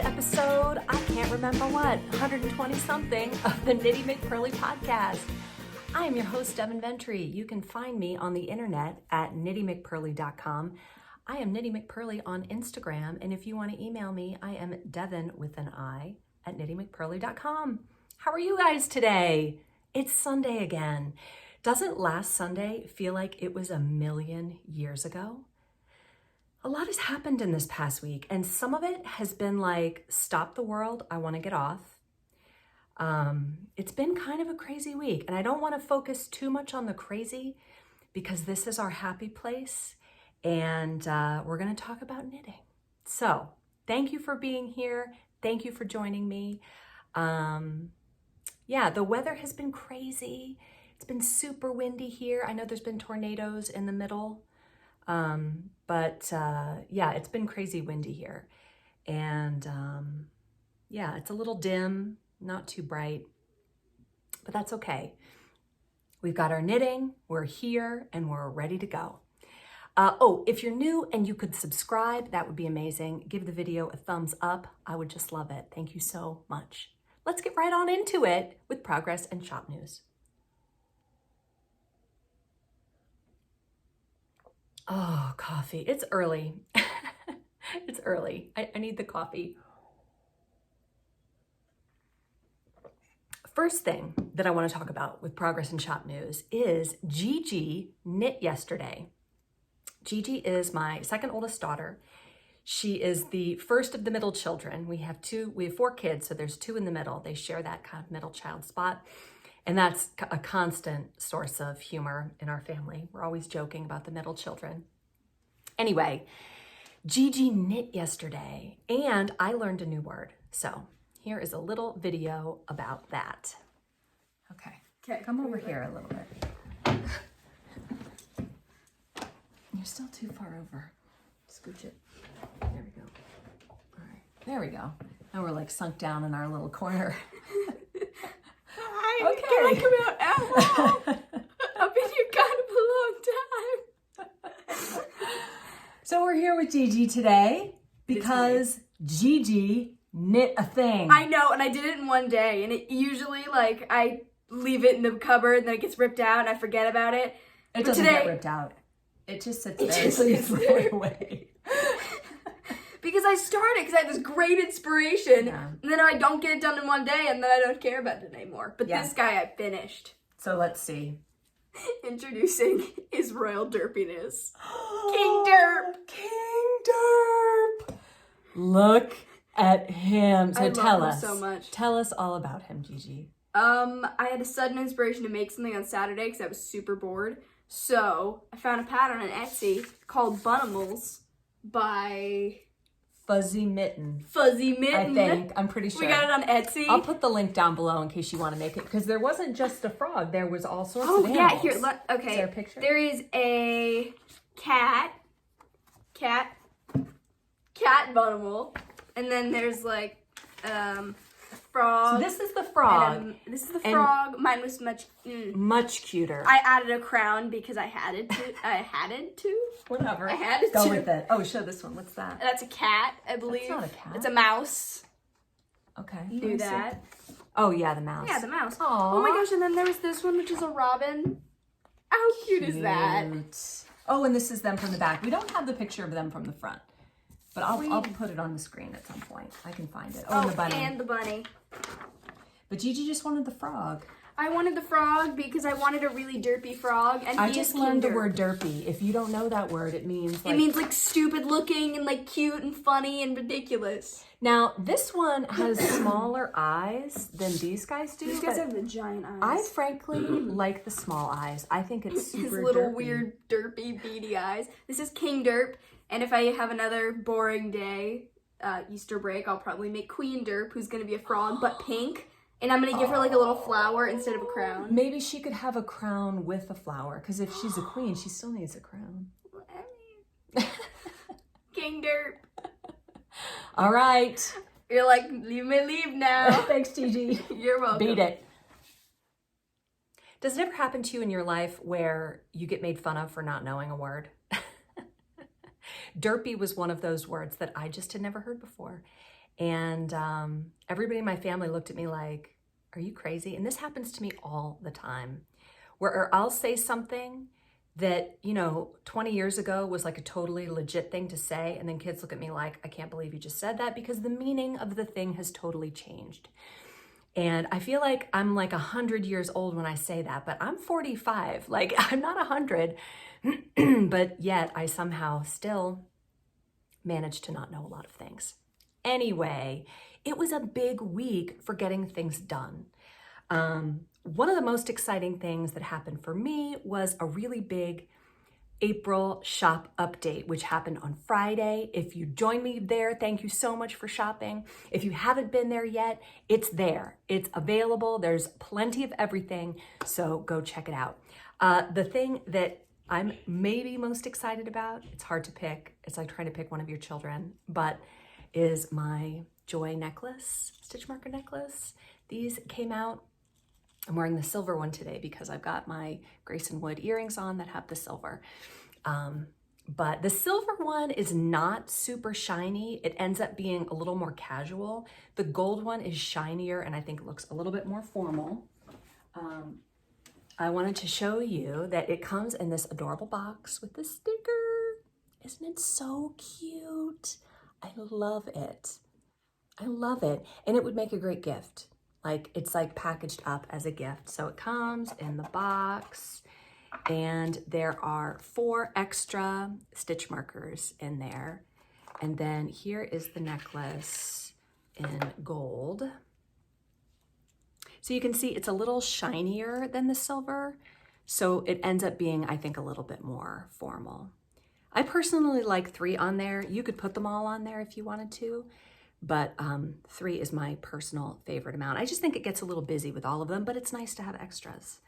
episode, I can't remember what, 120 something of the Knitty McPurly podcast. I am your host, Devin AT. You can find me on the internet at KnittyMcPurly.com. I am Knitty McPurly on Instagram, and if you want to email me, I am Devin with an I at KnittyMcPurly.com. How are you guys today? It's Sunday again. Doesn't last Sunday feel like it was a million years ago? A lot has happened in this past week, and some of it has been like, stop the world, I want to get off. It's been kind of a crazy week, and I don't want to focus too much on the crazy because this is our happy place, and we're going to talk about knitting. So thank you for being here. Thank you for joining me. Yeah, the weather has been crazy. It's been super windy here. I know there's been tornadoes in the middle. But yeah, it's been crazy windy here. And yeah, it's a little dim, not too bright, but that's okay. We've got our knitting, we're here, and we're ready to go. Oh, if you're new and you could subscribe, that would be amazing. Give the video a thumbs up. I would just love it. Thank you so much. Let's get right on into it with progress and shop news. Oh, coffee. It's early. It's early. I need the coffee. First thing that I want to talk about with progress and shop news is Gigi knit yesterday. Gigi is my second oldest daughter. She is the first of the middle children. We have 4 kids, so there's 2 in the middle. They share that kind of middle child spot. And that's a constant source of humor in our family. We're always joking about the middle children. Anyway, Gigi knit yesterday, and I learned a new word. So here is a little video about that. Okay, come over here a little bit. You're still too far over. Scooch it. There we go. All right, there we go. Now we're like sunk down in our little corner. Okay. Can I come out now? I've been here kind of a long time. So we're here with Gigi today because Gigi knit a thing. I know, and I did it in one day, and it usually, like, I leave it in the cupboard, and then it gets ripped out, and I forget about it. It doesn't get ripped out. It just sits there until you throw it away. Because I started, because I had this great inspiration, and then I don't get it done in one day, and then I don't care about it anymore. But this guy I finished. So let's see. Introducing his royal derpiness. King Derp! King Derp! Look at him. So tell us. So much. Tell us all about him, Gigi. I had a sudden inspiration to make something on Saturday because I was super bored. So I found a pattern on Etsy called Bunimals by Fuzzy Mitten. Fuzzy Mitten. I think. I'm pretty sure. We got it on Etsy. I'll put the link down below in case you want to make it, because there wasn't just a frog. There was all sorts of animals. Oh, yeah. Here, look. Okay. Is there a picture? There is a cat Bunimal. And then there's like, frog. So this is the frog. This is the frog. Mine was much cuter. I added a crown because I had to. Whatever. I had to. Go with it. Oh, show this one. What's that? That's a cat, I believe. That's not a cat. It's a mouse. Okay. Knew that. Oh, yeah, the mouse. Yeah, the mouse. Aww. Oh my gosh, and then there was this one, which is a robin. How cute is that? Oh, and this is them from the back. We don't have the picture of them from the front, but I'll put it on the screen at some point. I can find it. Oh, and the bunny. And the bunny. But Gigi just wanted the frog. I wanted the frog because I wanted a really derpy frog, and I just learned the word derpy. If you don't know that word, it means like stupid looking and like cute and funny and ridiculous. Now this one has smaller eyes than these guys do. These guys have the giant eyes. I frankly like the small eyes. I think it's super His little derpy. weird derpy beady eyes. This is King Derp, and if I have another boring day, Easter break, I'll probably make Queen Derp, who's gonna be a frog but pink. And I'm going to give her like a little flower instead of a crown. Maybe she could have a crown with a flower, because if she's a queen, she still needs a crown. King Derp. All right. You're like, you may leave now. Thanks, Gigi. You're welcome. Beat it. Does it ever happen to you in your life where you get made fun of for not knowing a word? Derpy was one of those words that I just had never heard before. And everybody in my family looked at me like, are you crazy? And this happens to me all the time, where I'll say something that, 20 years ago was like a totally legit thing to say. And then kids look at me like, I can't believe you just said that, because the meaning of the thing has totally changed. And I feel like I'm like 100 years old when I say that, but I'm 45. Like, I'm not 100, but yet I somehow still manage to not know a lot of things. Anyway, it was a big week for getting things done. One of the most exciting things that happened for me was a really big April shop update, which happened on Friday. If you joined me there, thank you so much for shopping. If you haven't been there yet, it's there. It's available. There's plenty of everything, so go check it out. The thing that I'm maybe most excited about, it's hard to pick, it's like trying to pick one of your children, but is my Joy necklace, stitch marker necklace. These came out. I'm wearing the silver one today because I've got my Grace and Wood earrings on that have the silver. But the silver one is not super shiny. It ends up being a little more casual. The gold one is shinier and I think it looks a little bit more formal. I wanted to show you that it comes in this adorable box with the sticker. Isn't it so cute? I love it. I love it. And it would make a great gift. Like, it's like packaged up as a gift. So it comes in the box and there are 4 extra stitch markers in there. And then here is the necklace in gold. So you can see it's a little shinier than the silver. So it ends up being, I think, a little bit more formal. I personally like 3 on there. You could put them all on there if you wanted to. But 3 is my personal favorite amount. I just think it gets a little busy with all of them, but it's nice to have extras.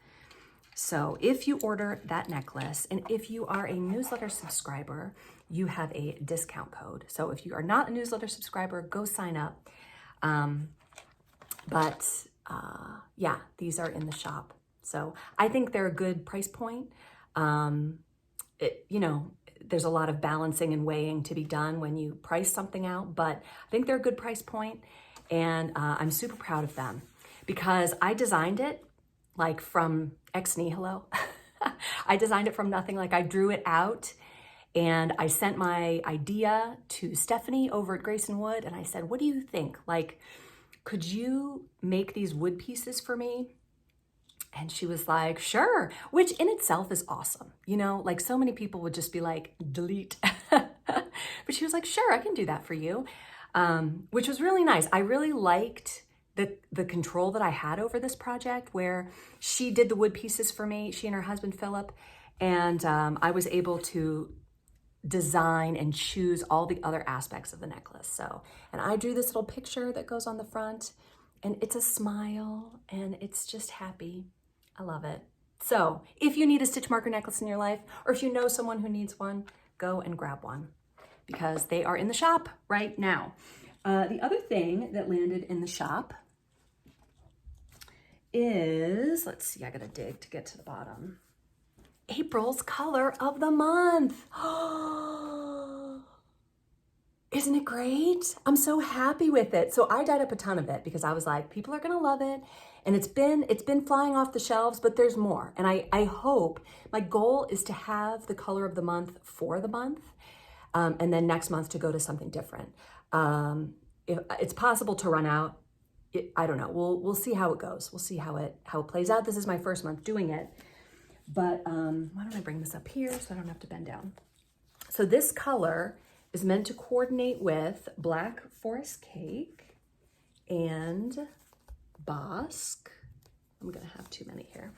So if you order that necklace, and if you are a newsletter subscriber, you have a discount code. So if you are not a newsletter subscriber, go sign up. Yeah, these are in the shop. So I think they're a good price point. There's a lot of balancing and weighing to be done when you price something out, but I think they're a good price point, and I'm super proud of them because I designed it like from ex nihilo. I designed it from nothing. Like, I drew it out and I sent my idea to Stephanie over at Grace and Wood, and I said, what do you think? Like, could you make these wood pieces for me? And she was like, sure, which in itself is awesome. Like, so many people would just be like, delete. But she was like, sure, I can do that for you, which was really nice. I really liked the control that I had over this project, where she did the wood pieces for me, she and her husband, Philip, and I was able to design and choose all the other aspects of the necklace. So, and I drew this little picture that goes on the front, and it's a smile, and it's just happy. I love it. So if you need a stitch marker necklace in your life, or if you know someone who needs one, go and grab one because they are in the shop right now. The other thing that landed in the shop is, let's see, I gotta dig to get to the bottom. April's color of the month. Isn't it great? I'm so happy with it. So I dyed up a ton of it because I was like, people are gonna love it. And it's been flying off the shelves, but there's more. And I hope, my goal is to have the color of the month for the month, and then next month to go to something different. If it's possible to run out, I don't know. We'll see how it goes. We'll see how it plays out. This is my first month doing it. But why don't I bring this up here so I don't have to bend down? So this color is meant to coordinate with Black Forest Cake and Bosque. I'm gonna have too many here.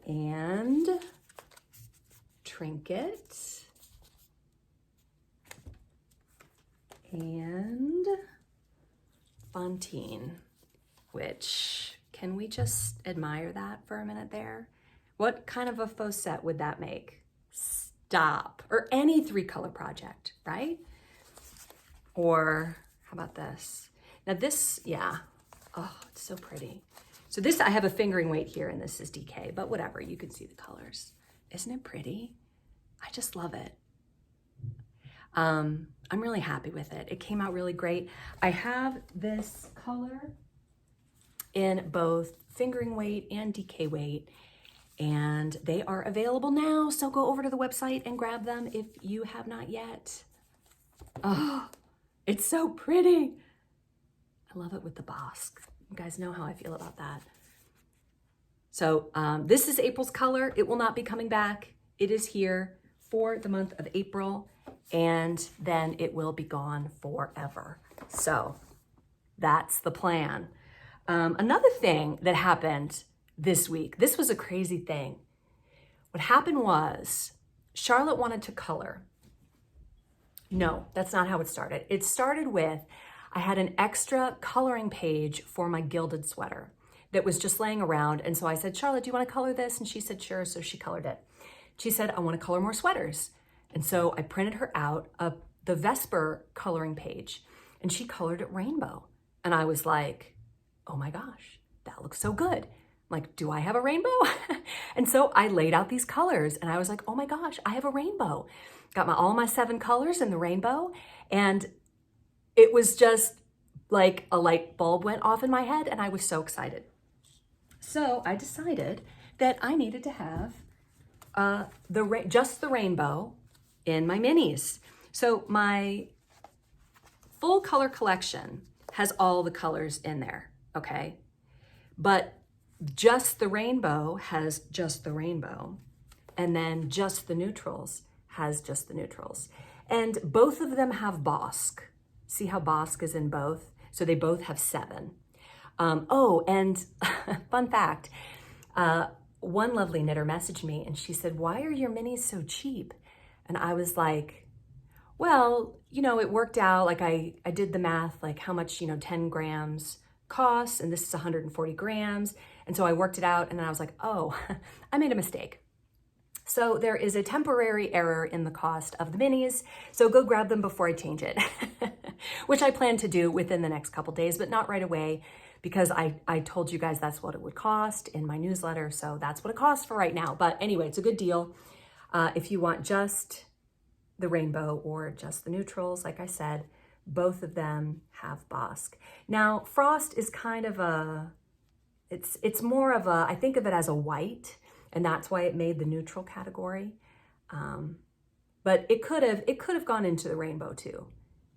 And Trinket. And Fontaine, which, can we just admire that for a minute there? What kind of a faux set would that make? Stop. Or any 3-color project, right? Or how about this? Now this, yeah, oh, it's so pretty. So this, I have a fingering weight here and this is DK, but whatever, you can see the colors. Isn't it pretty? I just love it. I'm really happy with it. It came out really great. I have this color in both fingering weight and DK weight, and they are available now. So go over to the website and grab them if you have not yet. Oh, it's so pretty. I love it with the bosque. You guys know how I feel about that. So this is April's color. It will not be coming back. It is here for the month of April, and then it will be gone forever. So that's the plan. Another thing that happened this week, this was a crazy thing. What happened was Charlotte wanted to color. No, that's not how it started. It started with, I had an extra coloring page for my Gilded sweater that was just laying around. And so I said, Charlotte, do you want to color this? And she said, sure. So she colored it. She said, I want to color more sweaters. And so I printed her out the Vesper coloring page, and she colored it rainbow. And I was like, oh my gosh, that looks so good. I'm like, do I have a rainbow? And so I laid out these colors, and I was like, oh my gosh, I have a rainbow. Got all my 7 colors in the rainbow. And it was just like a light bulb went off in my head, and I was so excited. So I decided that I needed to have just the rainbow in my minis. So my full color collection has all the colors in there, okay? But just the rainbow has just the rainbow, and then just the neutrals has just the neutrals. And both of them have bosque. See how bosque is in both? So they both have 7. Oh, and fun fact, one lovely knitter messaged me and she said, why are your minis so cheap? And I was like, well, it worked out. Like I did the math, like how much, 10 grams costs, and this is 140 grams. And so I worked it out, and then I was like, oh, I made a mistake. So there is a temporary error in the cost of the minis. So go grab them before I change it, which I plan to do within the next couple days, but not right away, because I told you guys that's what it would cost in my newsletter. So that's what it costs for right now. But anyway, it's a good deal. If you want just the rainbow or just the neutrals, like I said, both of them have bosque. Now, frost is kind of it's more of I think of it as a white, and that's why it made the neutral category. But it could have gone into the rainbow too.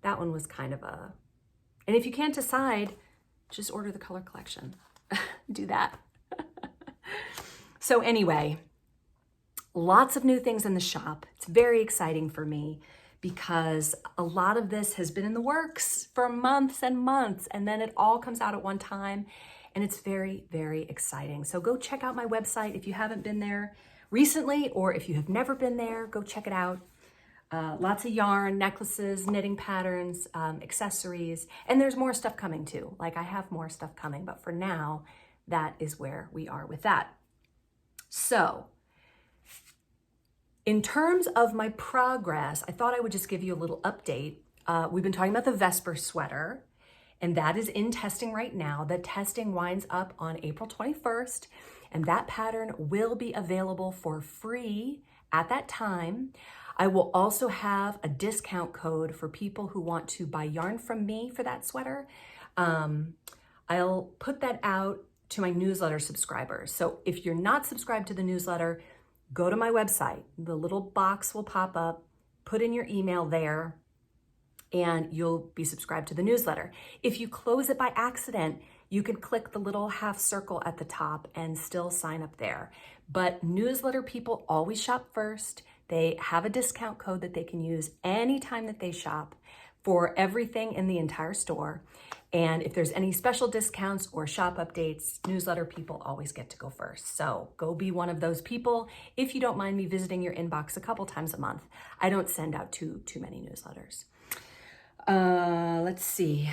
That one was kind of and if you can't decide, just order the color collection. Do that. So anyway, lots of new things in the shop. It's very exciting for me because a lot of this has been in the works for months and months, and then it all comes out at one time, and it's very, very exciting. So go check out my website if you haven't been there recently, or if you have never been there, go check it out. Lots of yarn, necklaces, knitting patterns, accessories, and there's more stuff coming too. Like I have more stuff coming, but for now, that is where we are with that. So in terms of my progress, I thought I would just give you a little update. We've been talking about the Vesper sweater, and that is in testing right now. The testing winds up on April 21st, and that pattern will be available for free at that time. I will also have a discount code for people who want to buy yarn from me for that sweater. I'll put that out to my newsletter subscribers. So if you're not subscribed to the newsletter, go to my website. The little box will pop up, put in your email there, and you'll be subscribed to the newsletter. If you close it by accident, you can click the little half circle at the top and still sign up there. But newsletter people always shop first. They have a discount code that they can use anytime that they shop for everything in the entire store. And if there's any special discounts or shop updates, newsletter people always get to go first. So go be one of those people if you don't mind me visiting your inbox a couple times a month. I don't send out too many newsletters. Let's see.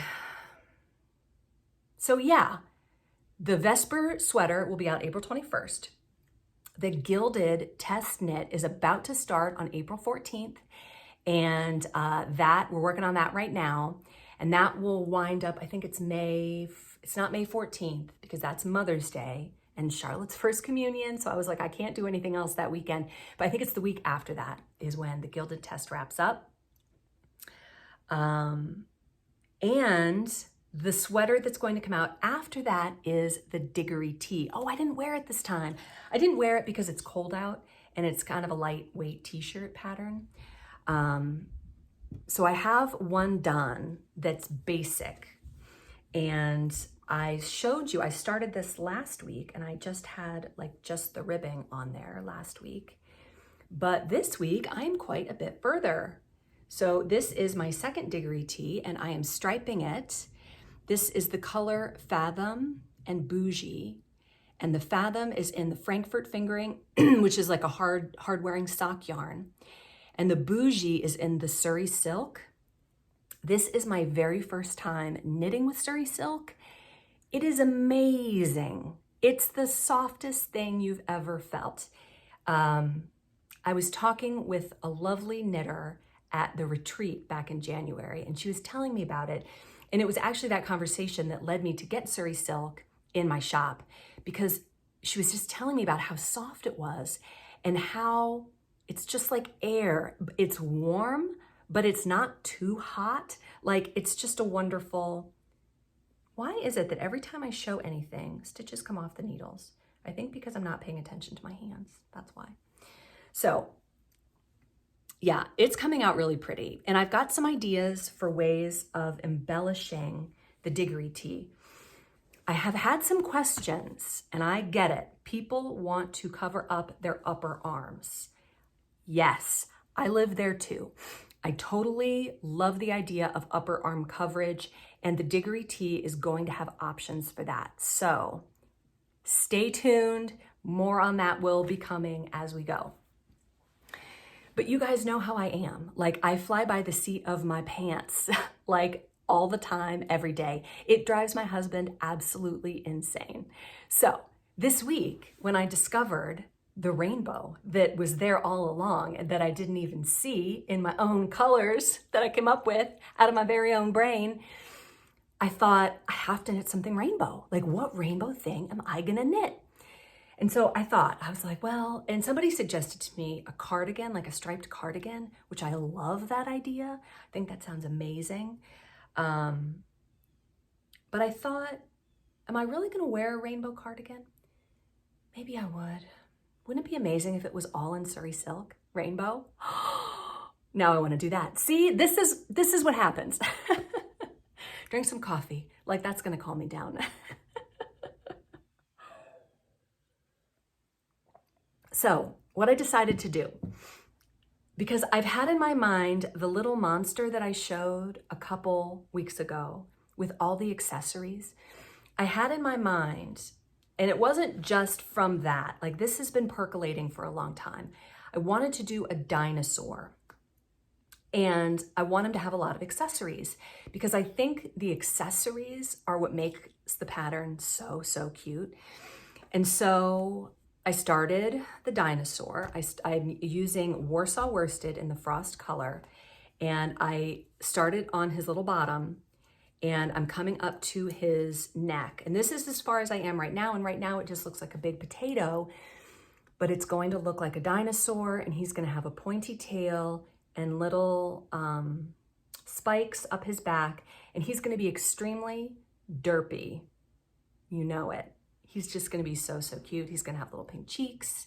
So yeah, the Vesper sweater will be out April 21st. The Gilded Testnet is about to start on April 14th. And that we're working on that right now. And that will wind up, I think it's not May 14th because that's Mother's Day and Charlotte's first communion. So I was like, I can't do anything else that weekend. But I think it's the week after that is when the Gilded Test wraps up. And the sweater that's going to come out after that is the Diggory tee. Oh, I didn't wear it this time. I didn't wear it because it's cold out and it's kind of a lightweight t-shirt pattern. So I have one done that's basic. And I showed you, I started this last week and I just had like just the ribbing on there last week. But this week I'm quite a bit further. So this is my second Diggory tee and I am striping it. This is the color Fathom and Bougie. And the Fathom is in the Frankfurt fingering, which is like a hard wearing sock yarn. And the Bougie is in the Surrey silk. This is my very first time knitting with Surrey silk. It is amazing. It's the softest thing you've ever felt. I was talking with a lovely knitter at the retreat back in January, and she was telling me about it. And it was actually that conversation that led me to get Surrey silk in my shop, because she was just telling me about how soft it was and how it's just like air. It's warm, but it's not too hot. Like, it's just a wonderful... Why is it that every time I show anything, stitches come off the needles? I think because I'm not paying attention to my hands. That's why. So yeah, it's coming out really pretty. And I've got some ideas for ways of embellishing the Diggory tee. I have had some questions, and I get it. People want to cover up their upper arms. Yes, I live there too. I totally love the idea of upper arm coverage, and the Diggory tee is going to have options for that. So stay tuned. More on that will be coming as we go. But you guys know how I am. Like, I fly by the seat of my pants, like all the time, every day. It drives my husband absolutely insane. So this week, when I discovered the rainbow that was there all along and that I didn't even see in my own colors that I came up with out of my very own brain, I thought, I have to knit something rainbow. Like, what rainbow thing am I gonna knit? And so I was like, well, and somebody suggested to me a cardigan, like a striped cardigan, which I love that idea. I think that sounds amazing. But I thought, am I really gonna wear a rainbow cardigan? Maybe I would. Wouldn't it be amazing if it was all in Surrey silk, rainbow? Now I wanna do that. See, this is what happens. Drink some coffee, like that's gonna calm me down. So what I decided to do, because I've had in my mind the little monster that I showed a couple weeks ago with all the accessories, I had in my mind, and it wasn't just from that, like this has been percolating for a long time. I wanted to do a dinosaur, and I want him to have a lot of accessories, because I think the accessories are what makes the pattern so, so cute. And so I started the dinosaur. I'm using Warsaw worsted in the frost color, and I started on his little bottom, and I'm coming up to his neck. And this is as far as I am right now, and right now it just looks like a big potato, but it's going to look like a dinosaur, and he's gonna have a pointy tail and little spikes up his back, and he's gonna be extremely derpy. You know it. He's just gonna be so, so cute. He's gonna have little pink cheeks,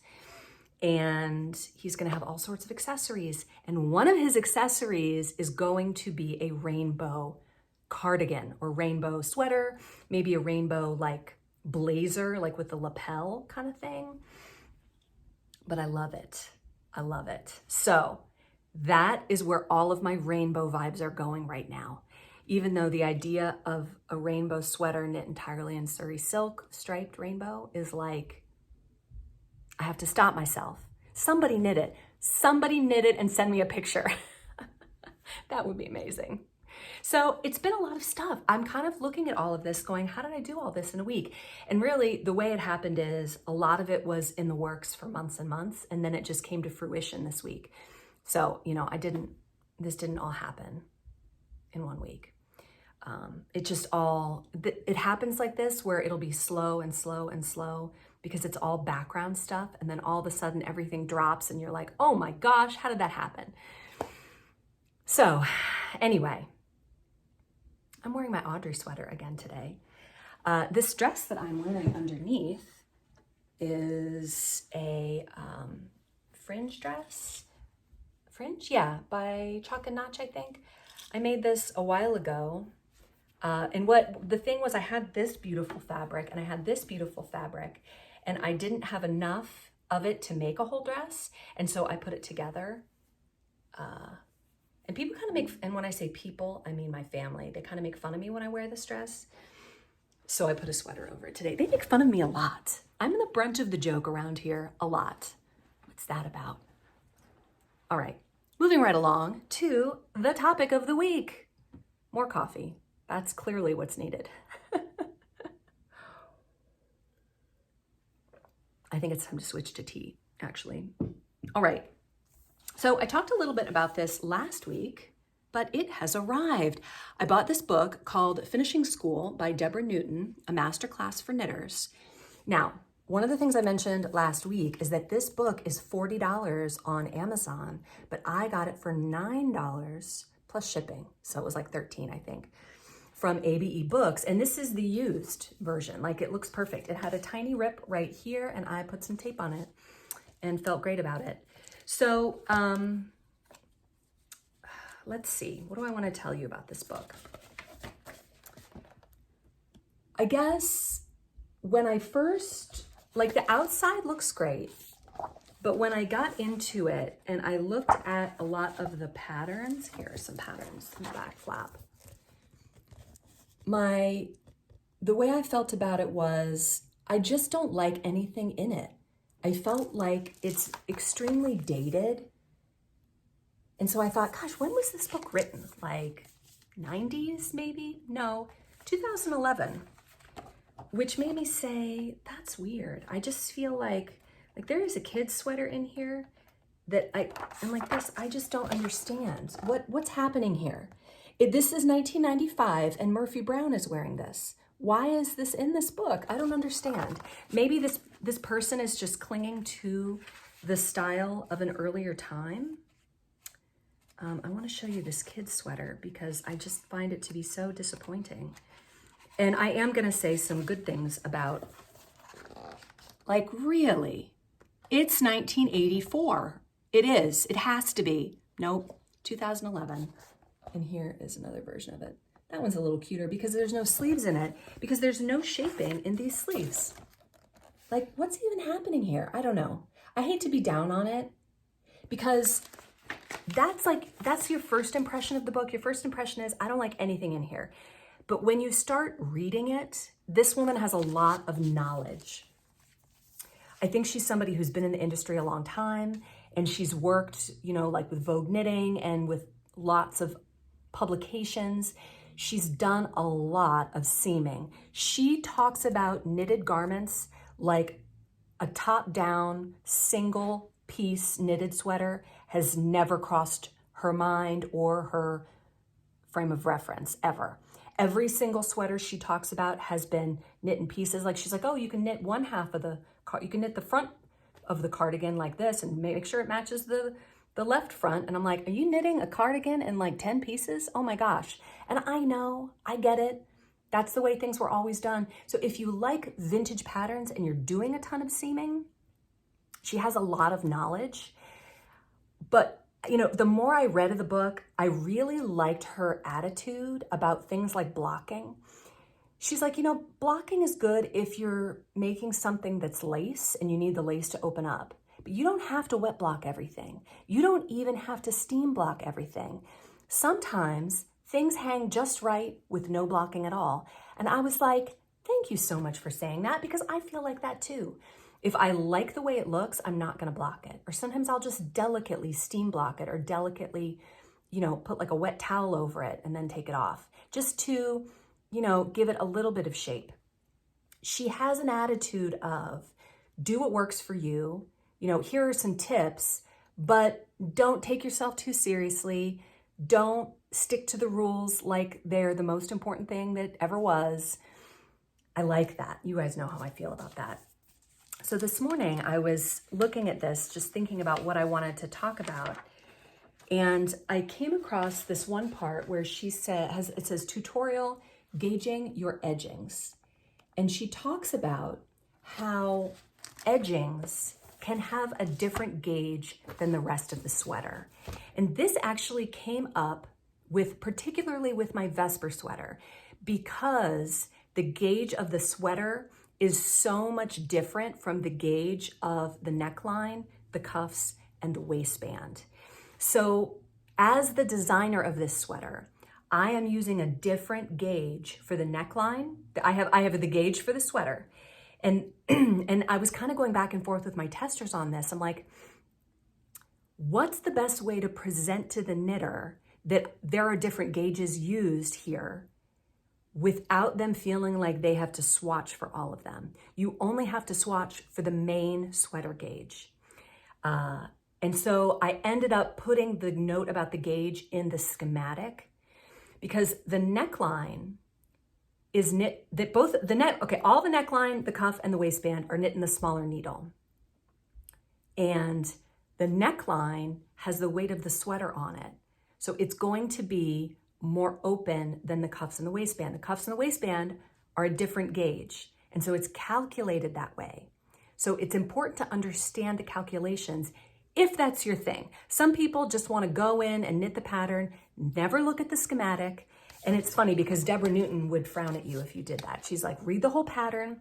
and he's gonna have all sorts of accessories. And one of his accessories is going to be a rainbow cardigan or rainbow sweater, maybe a rainbow like blazer, like with the lapel kind of thing. But I love it. I love it. So that is where all of my rainbow vibes are going right now. Even though the idea of a rainbow sweater knit entirely in Surrey silk, striped rainbow, is like, I have to stop myself. Somebody knit it. Somebody knit it and send me a picture. That would be amazing. So it's been a lot of stuff. I'm kind of looking at all of this going, how did I do all this in a week? And really the way it happened is a lot of it was in the works for months and months, and then it just came to fruition this week. So, you know, this didn't all happen in 1 week. It happens like this where it'll be slow and slow and slow because it's all background stuff. And then all of a sudden everything drops and you're like, oh my gosh, how did that happen? So anyway, I'm wearing my Audrey sweater again today. This dress that I'm wearing underneath is a fringe dress. Fringe? Yeah, by Chalk and Notch, I think. I made this a while ago. And what the thing was, I had this beautiful fabric and I had this beautiful fabric, and I didn't have enough of it to make a whole dress. And so I put it together. And people kind of make, and when I say people, I mean my family. They kind of make fun of me when I wear this dress. So I put a sweater over it today. They make fun of me a lot. I'm in the brunt of the joke around here a lot. What's that about? All right, moving right along to the topic of the week. More coffee. That's clearly what's needed. I think it's time to switch to tea, actually. All right. So I talked a little bit about this last week, but it has arrived. I bought this book called Finishing School by Deborah Newton, a masterclass for knitters. Now, one of the things I mentioned last week is that this book is $40 on Amazon, but I got it for $9 plus shipping. So it was like $13, I think, from ABE Books. And this is the used version. Like, it looks perfect. It had a tiny rip right here, and I put some tape on it and felt great about it. So let's see. What do I want to tell you about this book? I guess when I first, like, the outside looks great, but when I got into it and I looked at a lot of the patterns, here are some patterns in the back flap. The way I felt about it was, I just don't like anything in it. I felt like it's extremely dated. And so I thought, gosh, when was this book written? Like 90s maybe? No, 2011, which made me say, that's weird. I just feel like there is a kid's sweater in here that I'm like this, I just don't understand. What's happening here? This is 1995 and Murphy Brown is wearing this. Why is this in this book? I don't understand. Maybe this person is just clinging to the style of an earlier time. I want to show you this kid's sweater because I just find it to be so disappointing. And I am going to say some good things about, like, really, it's 1984. It is. It has to be. Nope, 2011. And here is another version of it. That one's a little cuter because there's no sleeves in it, because there's no shaping in these sleeves. Like, what's even happening here? I don't know. I hate to be down on it because that's your first impression of the book. Your first impression is, I don't like anything in here. But when you start reading it, this woman has a lot of knowledge. I think she's somebody who's been in the industry a long time, and she's worked, like with Vogue Knitting and with lots of publications. She's done a lot of seaming. She talks about knitted garments like a top-down, single-piece knitted sweater has never crossed her mind or her frame of reference, ever. Every single sweater she talks about has been knit in pieces. Like, she's like, oh, you can knit one half of you can knit the front of the cardigan like this and make sure it matches the left front. And I'm like, are you knitting a cardigan in like 10 pieces? Oh my gosh. And I know, I get it. That's the way things were always done. So if you like vintage patterns and you're doing a ton of seaming, she has a lot of knowledge. But, the more I read of the book, I really liked her attitude about things like blocking. She's like, blocking is good if you're making something that's lace and you need the lace to open up. But you don't have to wet block everything. You don't even have to steam block everything. Sometimes things hang just right with no blocking at all. And I was like, thank you so much for saying that, because I feel like that too. If I like the way it looks, I'm not going to block it. Or sometimes I'll just delicately steam block it, or delicately, put like a wet towel over it and then take it off, just to, give it a little bit of shape. She has an attitude of, do what works for you. Here are some tips, but don't take yourself too seriously. Don't stick to the rules like they're the most important thing that ever was. I like that. You guys know how I feel about that. So this morning I was looking at this, just thinking about what I wanted to talk about. And I came across this one part where she said, it says tutorial gauging your edgings. And she talks about how edgings can have a different gauge than the rest of the sweater. And this actually came up particularly with my Vesper sweater, because the gauge of the sweater is so much different from the gauge of the neckline, the cuffs, and the waistband. So as the designer of this sweater, I am using a different gauge for the neckline. I have the gauge for the sweater. And and I was kind of going back and forth with my testers on this. I'm like, what's the best way to present to the knitter that there are different gauges used here without them feeling like they have to swatch for all of them? You only have to swatch for the main sweater gauge. And so I ended up putting the note about the gauge in the schematic, because the neckline is knit, all the neckline, the cuff, and the waistband are knit in the smaller needle. And the neckline has the weight of the sweater on it. So it's going to be more open than the cuffs and the waistband. The cuffs and the waistband are a different gauge. And so it's calculated that way. So it's important to understand the calculations if that's your thing. Some people just want to go in and knit the pattern, never look at the schematic. And it's funny because Deborah Newton would frown at you if you did that. She's like, read the whole pattern,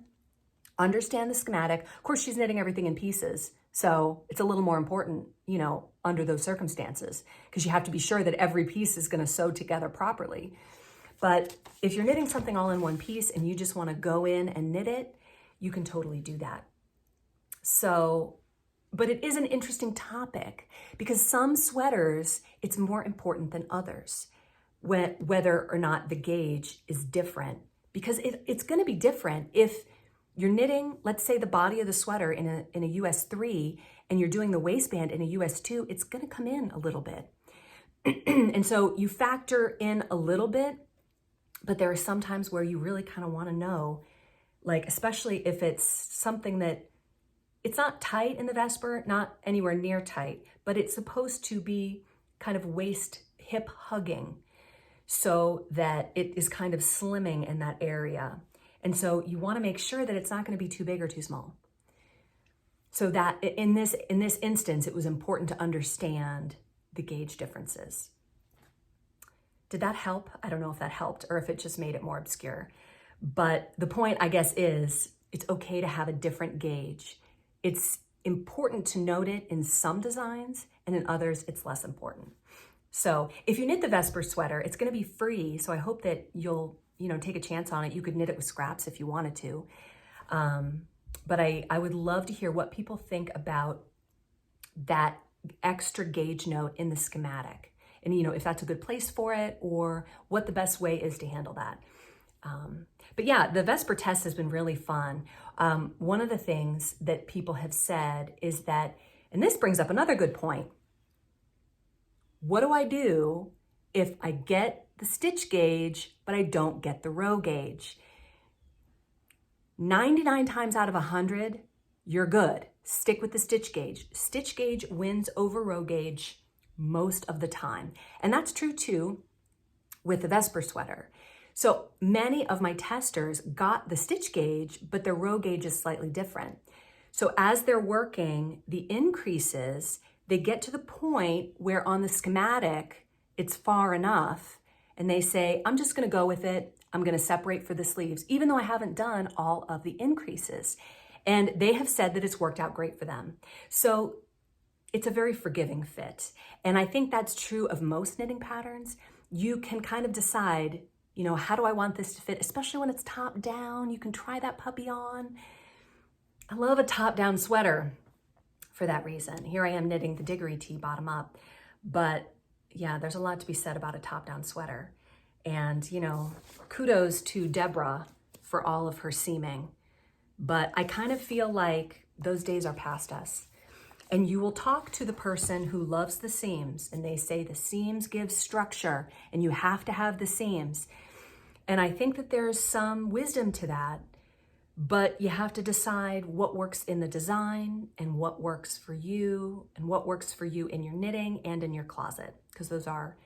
understand the schematic. Of course, she's knitting everything in pieces. So it's a little more important, under those circumstances, because you have to be sure that every piece is going to sew together properly. But if you're knitting something all in one piece and you just want to go in and knit it, you can totally do that. So, but it is an interesting topic because some sweaters, it's more important than others, whether or not the gauge is different, because it's going to be different if you're knitting, let's say, the body of the sweater in a US 3 and you're doing the waistband in a US 2, it's going to come in a little bit. And so you factor in a little bit, but there are some times where you really kind of want to know, like, especially if it's something that it's not tight in the Vesper, not anywhere near tight, but it's supposed to be kind of waist hip hugging so that it is kind of slimming in that area. And so you want to make sure that it's not going to be too big or too small. So that in this instance, it was important to understand the gauge differences. Did that help? I don't know if that helped or if it just made it more obscure. But the point, I guess, is it's okay to have a different gauge. It's important to note it in some designs, and in others, it's less important. So if you knit the Vesper sweater, it's going to be free. So I hope that you'll take a chance on it. You could knit it with scraps if you wanted to. But I would love to hear what people think about that extra gauge note in the schematic. And, if that's a good place for it or what the best way is to handle that. But yeah, the Vesper test has been really fun. One of the things that people have said is that, and this brings up another good point, what do I do if I get the stitch gauge, but I don't get the row gauge? 99 times out of 100, you're good. Stick with the stitch gauge. Stitch gauge wins over row gauge most of the time. And that's true too with the Vesper sweater. So many of my testers got the stitch gauge, but their row gauge is slightly different. So as they're working the increases, they get to the point where on the schematic, it's far enough, and they say, I'm just gonna go with it. I'm gonna separate for the sleeves, even though I haven't done all of the increases. And they have said that it's worked out great for them. So it's a very forgiving fit. And I think that's true of most knitting patterns. You can kind of decide, how do I want this to fit? Especially when it's top down, you can try that puppy on. I love a top down sweater for that reason. Here I am knitting the Diggory tee bottom up, but yeah, there's a lot to be said about a top down sweater. And, kudos to Deborah for all of her seaming. But I kind of feel like those days are past us. And you will talk to the person who loves the seams and they say the seams give structure and you have to have the seams. And I think that there's some wisdom to that. but you have to decide what works in the design and what works for you and what works for you in your knitting and in your closet, because those are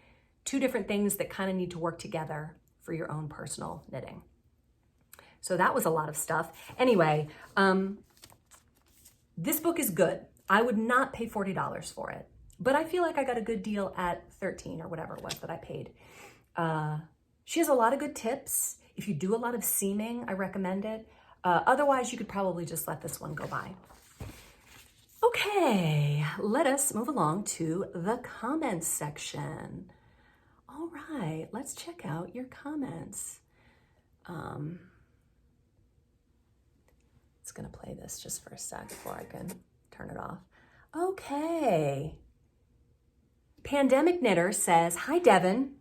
two different things that kind of need to work together for your own personal knitting. So that was a lot of stuff. Anyway, this book is good. I would not pay $40 for it, but I feel like I got a good deal at $13 or whatever it was that I paid. She has a lot of good tips. If you do a lot of seaming, I recommend it. Otherwise, you could probably just let this one go by. Okay, let us move along to the comments section. All right, let's check out your comments. It's gonna play this just for a sec before I can turn it off. Okay. Pandemic Knitter says, "Hi, Devin.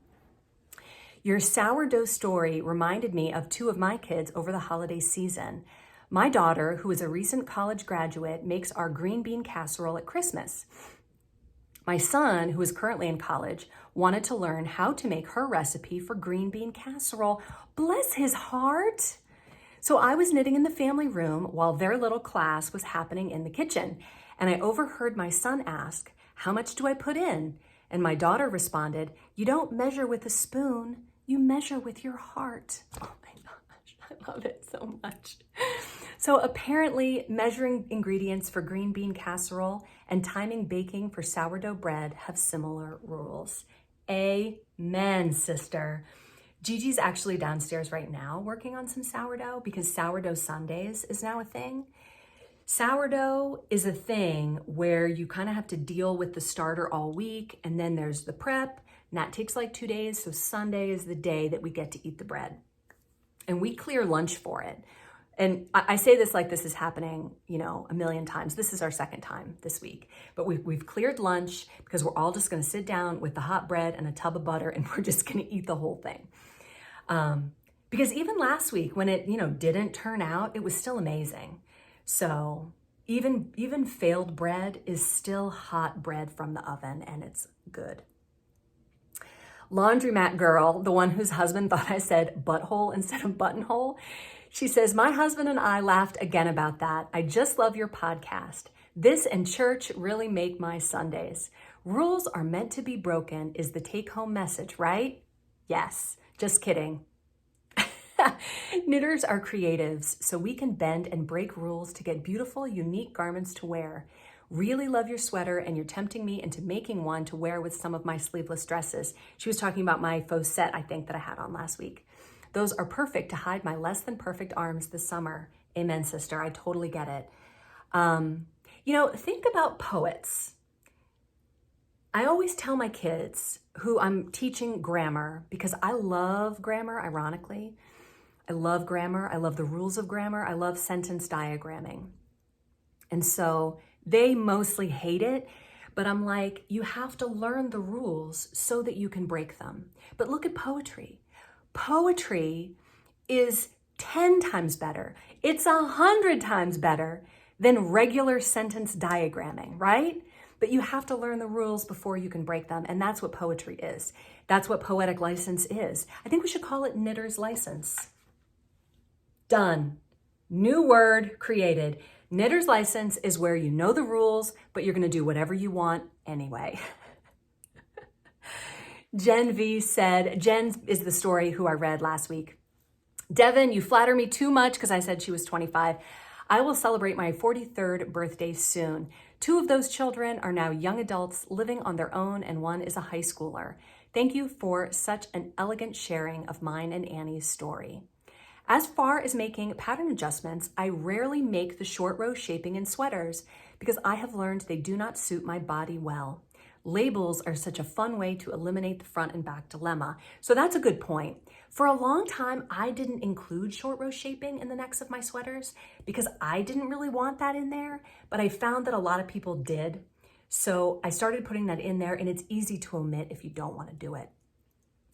Your sourdough story reminded me of two of my kids over the holiday season. My daughter, who is a recent college graduate, makes our green bean casserole at Christmas. My son, who is currently in college, wanted to learn how to make her recipe for green bean casserole. Bless his heart. So I was knitting in the family room while their little class was happening in the kitchen, and I overheard my son ask, 'How much do I put in?' And my daughter responded, 'You don't measure with a spoon, you measure with your heart.'" Oh my gosh, I love it so much. So apparently measuring ingredients for green bean casserole and timing baking for sourdough bread have similar rules. Amen, sister. Gigi's actually downstairs right now working on some sourdough because sourdough Sundays is now a thing. Sourdough is a thing where you kind of have to deal with the starter all week, and then there's the prep, and that takes like 2 days. So Sunday is the day that we get to eat the bread, and we clear lunch for it. And I say this like this is happening, a million times. This is our second time this week, but we've cleared lunch because we're all just going to sit down with the hot bread and a tub of butter, and we're just going to eat the whole thing. Because even last week when it, didn't turn out, it was still amazing. So even failed bread is still hot bread from the oven, and it's good. Laundromat Girl, the one whose husband thought I said butthole instead of buttonhole, she says, "My husband and I laughed again about that. I just love your podcast. This and church really make my Sundays. Rules are meant to be broken is the take-home message, right? Yes, just kidding." Knitters are creatives, so we can bend and break rules to get beautiful, unique garments to wear. Really love your sweater, and you're tempting me into making one to wear with some of my sleeveless dresses. She was talking about my faux set, I think, that I had on last week. Those are perfect to hide my less than perfect arms this summer. Amen, sister. I totally get it. Think about poets. I always tell my kids who I'm teaching grammar, because I love grammar, ironically. I love grammar. I love the rules of grammar. I love sentence diagramming. And so they mostly hate it, but I'm like, you have to learn the rules so that you can break them. But look at poetry. Poetry is 10 times better. It's 100 times better than regular sentence diagramming, right? But you have to learn the rules before you can break them. And that's what poetry is. That's what poetic license is. I think we should call it knitter's license. Done. New word created. Knitter's license is where you know the rules, but you're going to do whatever you want anyway. Jen V said, Jen is the story who I read last week. "Devin, you flatter me too much," because I said she was 25. "I will celebrate my 43rd birthday soon. 2 of those children are now young adults living on their own, and one is a high schooler. Thank you for such an elegant sharing of mine and Annie's story. As far as making pattern adjustments, I rarely make the short row shaping in sweaters because I have learned they do not suit my body well. Labels are such a fun way to eliminate the front and back dilemma." So that's a good point. For a long time, I didn't include short row shaping in the necks of my sweaters because I didn't really want that in there, but I found that a lot of people did. So I started putting that in there, and it's easy to omit if you don't want to do it.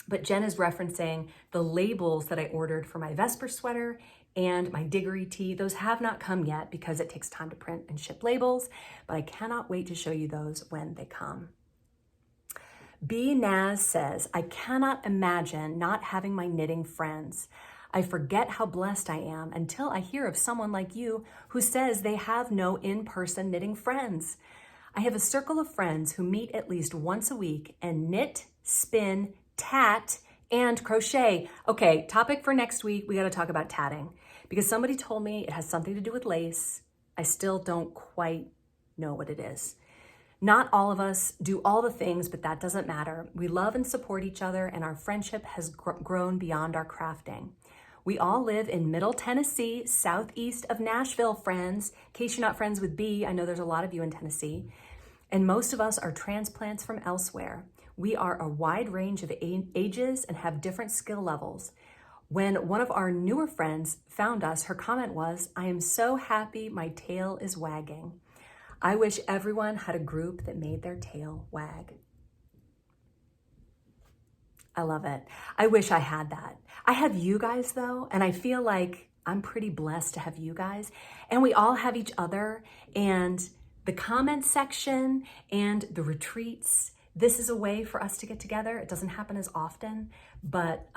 But Jen is referencing the labels that I ordered for my Vesper sweater and my Diggory tee. Those have not come yet because it takes time to print and ship labels, but I cannot wait to show you those when they come. B. Naz says, "I cannot imagine not having my knitting friends. I forget how blessed I am until I hear of someone like you who says they have no in-person knitting friends. I have a circle of friends who meet at least once a week and knit, spin, tat, and crochet. Okay, topic for next week, we gotta talk about tatting because somebody told me it has something to do with lace. I still don't quite know what it is. Not all of us do all the things, but that doesn't matter. We love and support each other, and our friendship has grown beyond our crafting. We all live in Middle Tennessee, southeast of Nashville, friends. In case you're not friends with B, I know there's a lot of you in Tennessee. And most of us are transplants from elsewhere. We are a wide range of ages and have different skill levels. When one of our newer friends found us, her comment was, "I am so happy my tail is wagging." I wish everyone had a group that made their tail wag. I love it. I wish I had that. I have you guys though, and I feel like I'm pretty blessed to have you guys. And we all have each other, and the comment section and the retreats. This is a way for us to get together. It doesn't happen as often, but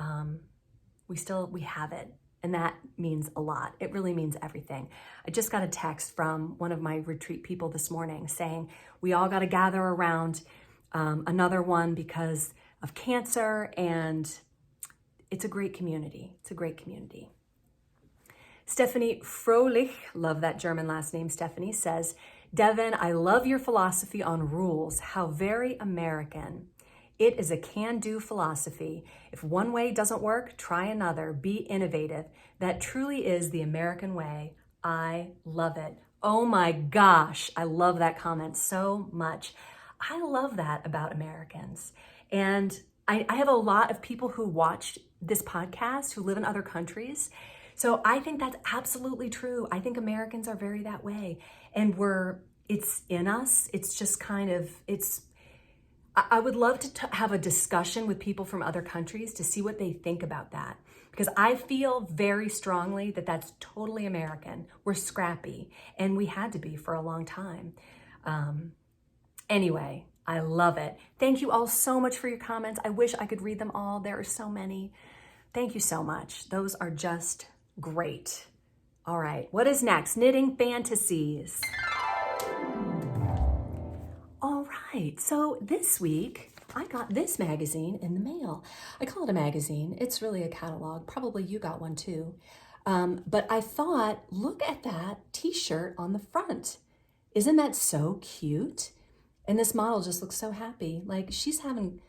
we have it. And that means a lot. It really means everything. I just got a text from one of my retreat people this morning saying, we all got to gather around another one because of cancer, and it's a great community. It's a great community. Stephanie Frohlich, love that German last name, Stephanie, says, Devin, I love your philosophy on rules. How very American. It is a can-do philosophy. If one way doesn't work, try another. Be innovative. That truly is the American way. I love it. Oh my gosh, I love that comment so much. I love that about Americans. And I have a lot of people who watch this podcast who live in other countries. So I think that's absolutely true. I think Americans are very that way. And it's in us. It's just kind of, I would love to have a discussion with people from other countries to see what they think about that. Because I feel very strongly that that's totally American. We're scrappy, and we had to be for a long time. Anyway, I love it. Thank you all so much for your comments. I wish I could read them all. There are so many. Thank you so much. Those are just great. All right, what is next? Knitting fantasies. All right, so this week, I got this magazine in the mail. I call it a magazine. It's really a catalog. Probably you got one too. But I thought, look at that t-shirt on the front. Isn't that so cute? And this model just looks so happy. Like she's having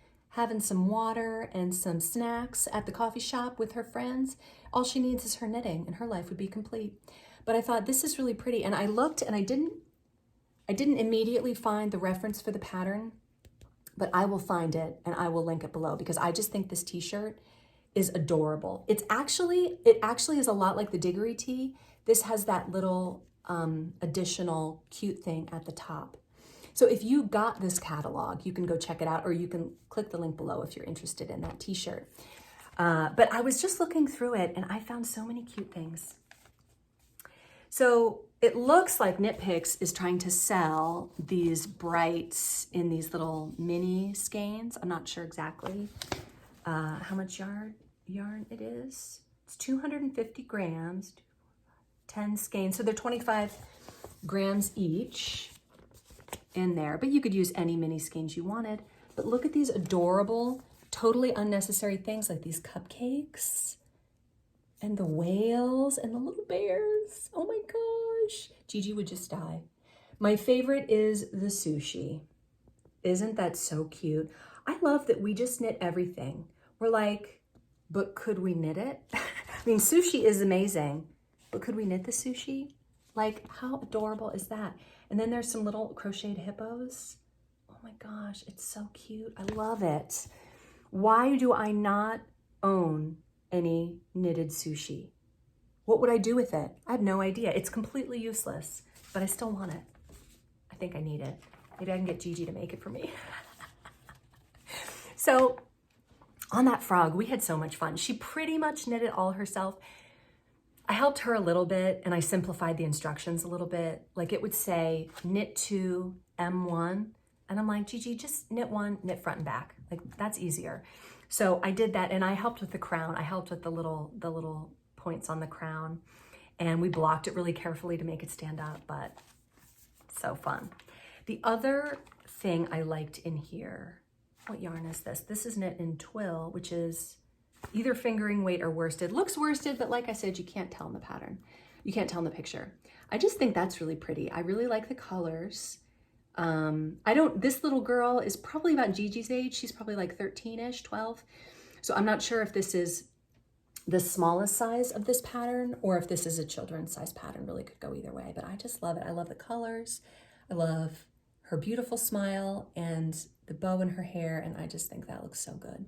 some water and some snacks at the coffee shop with her friends. All she needs is her knitting and her life would be complete. But I thought this is really pretty. And I looked and I didn't immediately find the reference for the pattern, but I will find it and I will link it below because I just think this t-shirt is adorable. It actually is a lot like the Diggory tee. This has that little additional cute thing at the top. So if you got this catalog, you can go check it out, or you can click the link below if you're interested in that t-shirt. But I was just looking through it and I found so many cute things. So it looks like Knit Picks is trying to sell these brights in these little mini skeins. I'm not sure exactly how much yarn it is. It's 250 grams, 10 skeins. So they're 25 grams each in there, but you could use any mini skeins you wanted. But look at these adorable, totally unnecessary things like these cupcakes and the whales and the little bears. Oh my gosh, Gigi would just die. My favorite is the sushi. Isn't that so cute? I love that we just knit everything. We're like, but could we knit it? I mean, sushi is amazing, but could we knit the sushi? Like, how adorable is that? And then there's some little crocheted hippos. Oh my gosh, it's so cute. I love it. Why do I not own any knitted sushi? What would I do with it? I have no idea. It's completely useless, but I still want it. I think I need it. Maybe I can get Gigi to make it for me. So on that frog, we had so much fun. She pretty much knit it all herself. I helped her a little bit and I simplified the instructions a little bit. Like it would say knit 2, M1. And I'm like, Gigi, just knit 1, knit front and back. Like that's easier. So I did that and I helped with the crown. I helped with the little points on the crown. And we blocked it really carefully to make it stand up, but so fun. The other thing I liked in here, what yarn is this? This is knit in twill, which is either fingering weight or worsted. Looks worsted, but like I said, you can't tell in the pattern. You can't tell in the picture. I just think that's really pretty. I really like the colors. This little girl is probably about Gigi's age. She's probably like 13-ish, 12. So I'm not sure if this is the smallest size of this pattern or if this is a children's size pattern. Really could go either way, but I just love it. I love the colors. I love her beautiful smile and the bow in her hair, and I just think that looks so good.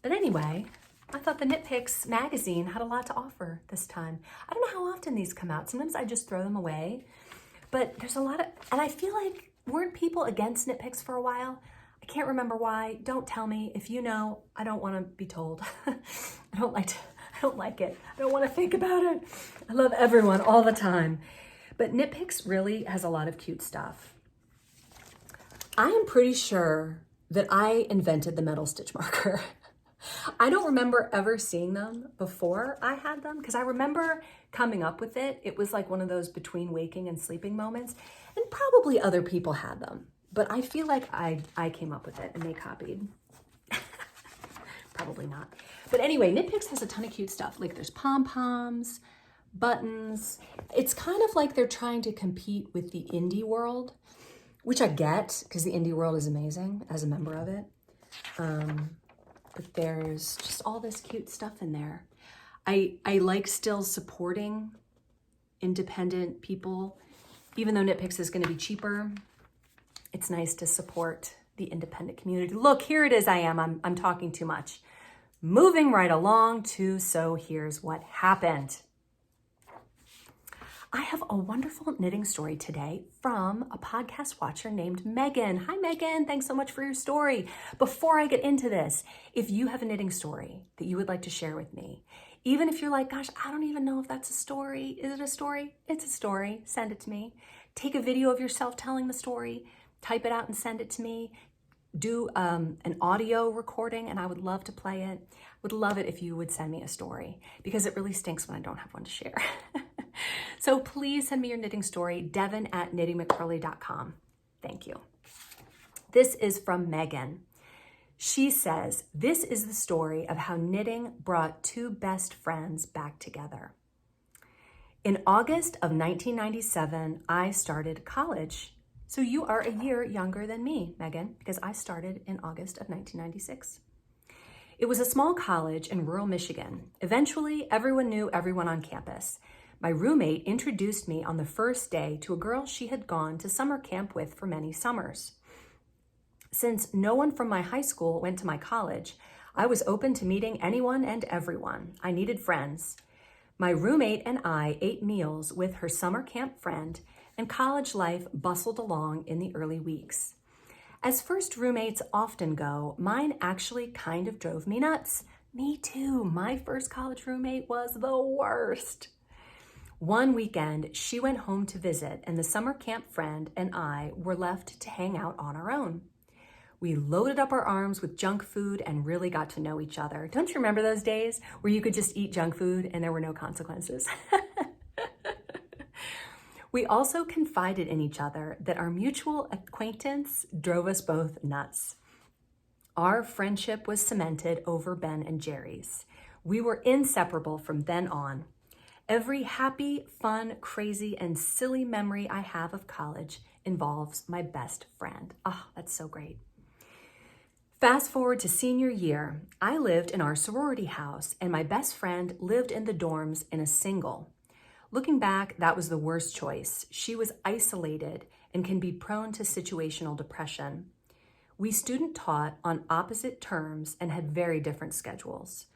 But anyway, I thought the Knit Picks magazine had a lot to offer this time. I don't know how often these come out. Sometimes I just throw them away, but there's a lot of, and I feel like, weren't people against Knit Picks for a while? I can't remember why. Don't tell me. If you know, I don't want to be told. I don't like it. I don't want to think about it. I love everyone all the time. But Knit Picks really has a lot of cute stuff. I am pretty sure that I invented the metal stitch marker. I don't remember ever seeing them before I had them, because I remember coming up with it. It was like one of those between waking and sleeping moments, and probably other people had them, but I feel like I came up with it and they copied. Probably not. But anyway, Knit Picks has a ton of cute stuff. Like there's pom-poms, buttons. It's kind of like they're trying to compete with the indie world, which I get because the indie world is amazing as a member of it. But there's just all this cute stuff in there. I like still supporting independent people. Even though Knit Picks is going to be cheaper, it's nice to support the independent community. Look, here it is. I'm talking too much. Moving right along to So Here's What Happened. I have a wonderful knitting story today from a podcast watcher named Megan. Hi, Megan. Thanks so much for your story. Before I get into this, if you have a knitting story that you would like to share with me, even if you're like, gosh, I don't even know if that's a story. Is it a story? It's a story. Send it to me. Take a video of yourself telling the story, type it out and send it to me. Do an audio recording, and I would love to play it. Would love it if you would send me a story, because it really stinks when I don't have one to share. So please send me your knitting story, Devin at KnittyMcPurly.com. Thank you. This is from Megan. She says, this is the story of how knitting brought two best friends back together. In August of 1997, I started college. So you are a year younger than me, Megan, because I started in August of 1996. It was a small college in rural Michigan. Eventually, everyone knew everyone on campus. My roommate introduced me on the first day to a girl she had gone to summer camp with for many summers. Since no one from my high school went to my college, I was open to meeting anyone and everyone. I needed friends. My roommate and I ate meals with her summer camp friend, and college life bustled along in the early weeks. As first roommates often go, mine actually kind of drove me nuts. Me too. My first college roommate was the worst. One weekend, she went home to visit, and the summer camp friend and I were left to hang out on our own. We loaded up our arms with junk food and really got to know each other. Don't you remember those days where you could just eat junk food and there were no consequences? We also confided in each other that our mutual acquaintance drove us both nuts. Our friendship was cemented over Ben and Jerry's. We were inseparable from then on. Every happy, fun, crazy, and silly memory I have of college involves my best friend. Oh, that's so great. Fast forward to senior year, I lived in our sorority house, and my best friend lived in the dorms in a single. Looking back, that was the worst choice. She was isolated and can be prone to situational depression. We student taught on opposite terms and had very different schedules.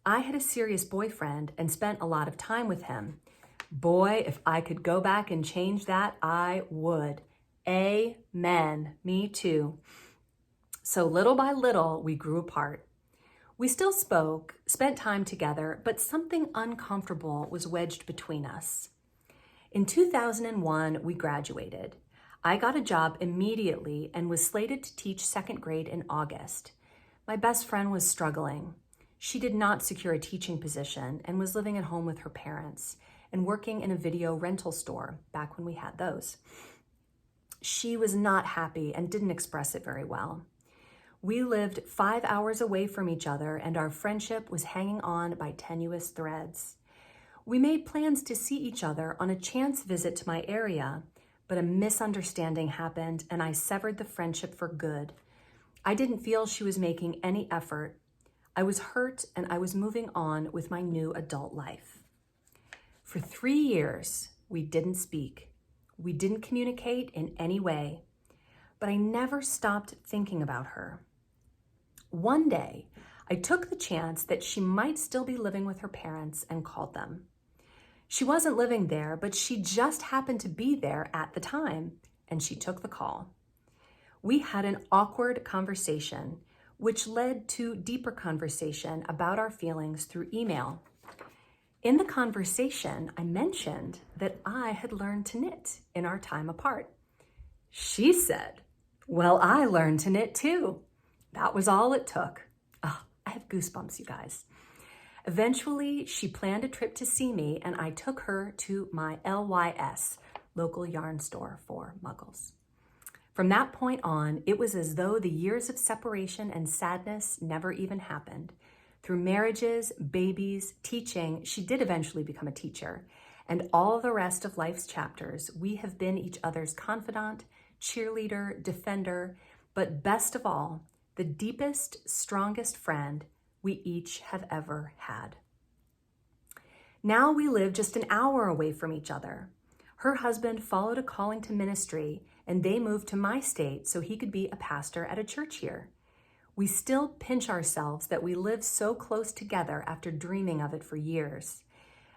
I had a serious boyfriend and spent a lot of time with him. Boy, if I could go back and change that, I would. Amen. Me too. So little by little, we grew apart. We still spoke, spent time together, but something uncomfortable was wedged between us. In 2001, we graduated. I got a job immediately and was slated to teach second grade in August. My best friend was struggling. She did not secure a teaching position and was living at home with her parents and working in a video rental store back when we had those. She was not happy and didn't express it very well. We lived 5 hours away from each other, and our friendship was hanging on by tenuous threads. We made plans to see each other on a chance visit to my area, but a misunderstanding happened and I severed the friendship for good. I didn't feel she was making any effort. I was hurt and I was moving on with my new adult life. For 3 years, we didn't speak. We didn't communicate in any way, but I never stopped thinking about her. One day, I took the chance that she might still be living with her parents and called them. She wasn't living there, but she just happened to be there at the time, and she took the call. We had an awkward conversation, which led to deeper conversation about our feelings through email. In the conversation, I mentioned that I had learned to knit in our time apart. She said, "Well, I learned to knit too." That was all it took. Oh, I have goosebumps, you guys. Eventually, she planned a trip to see me, and I took her to my LYS, local yarn store for muggles. From that point on, it was as though the years of separation and sadness never even happened. Through marriages, babies, teaching, she did eventually become a teacher, and all the rest of life's chapters, we have been each other's confidant, cheerleader, defender, but best of all, the deepest, strongest friend we each have ever had. Now we live just an hour away from each other. Her husband followed a calling to ministry, and they moved to my state so he could be a pastor at a church here. We still pinch ourselves that we live so close together after dreaming of it for years.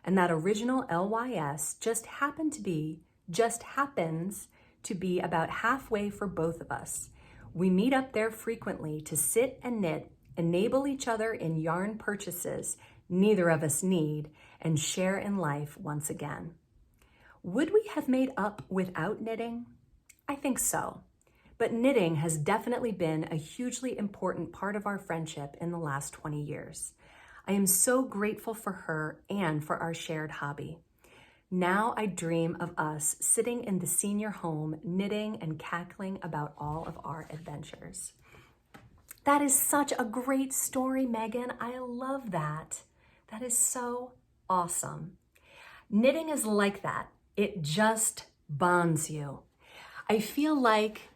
And that original LYS just happens to be about halfway for both of us. We meet up there frequently to sit and knit, enable each other in yarn purchases neither of us need, and share in life once again. Would we have made up without knitting? I think so. But knitting has definitely been a hugely important part of our friendship in the last 20 years. I am so grateful for her and for our shared hobby. Now I dream of us sitting in the senior home, knitting and cackling about all of our adventures. That is such a great story, Megan. I love that. That is so awesome. Knitting is like that. It just bonds you. I feel like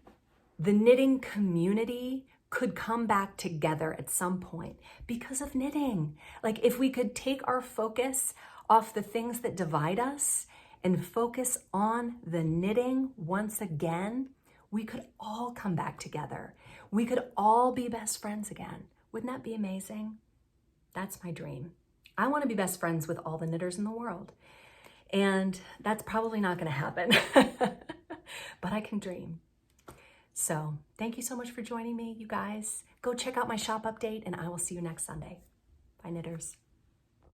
the knitting community could come back together at some point because of knitting. Like if we could take our focus off the things that divide us and focus on the knitting once again, we could all come back together. We could all be best friends again. Wouldn't that be amazing? That's my dream. I want to be best friends with all the knitters in the world. And that's probably not going to happen, but I can dream. So thank you so much for joining me, you guys. Go check out my shop update, and I will see you next Sunday. Bye, knitters.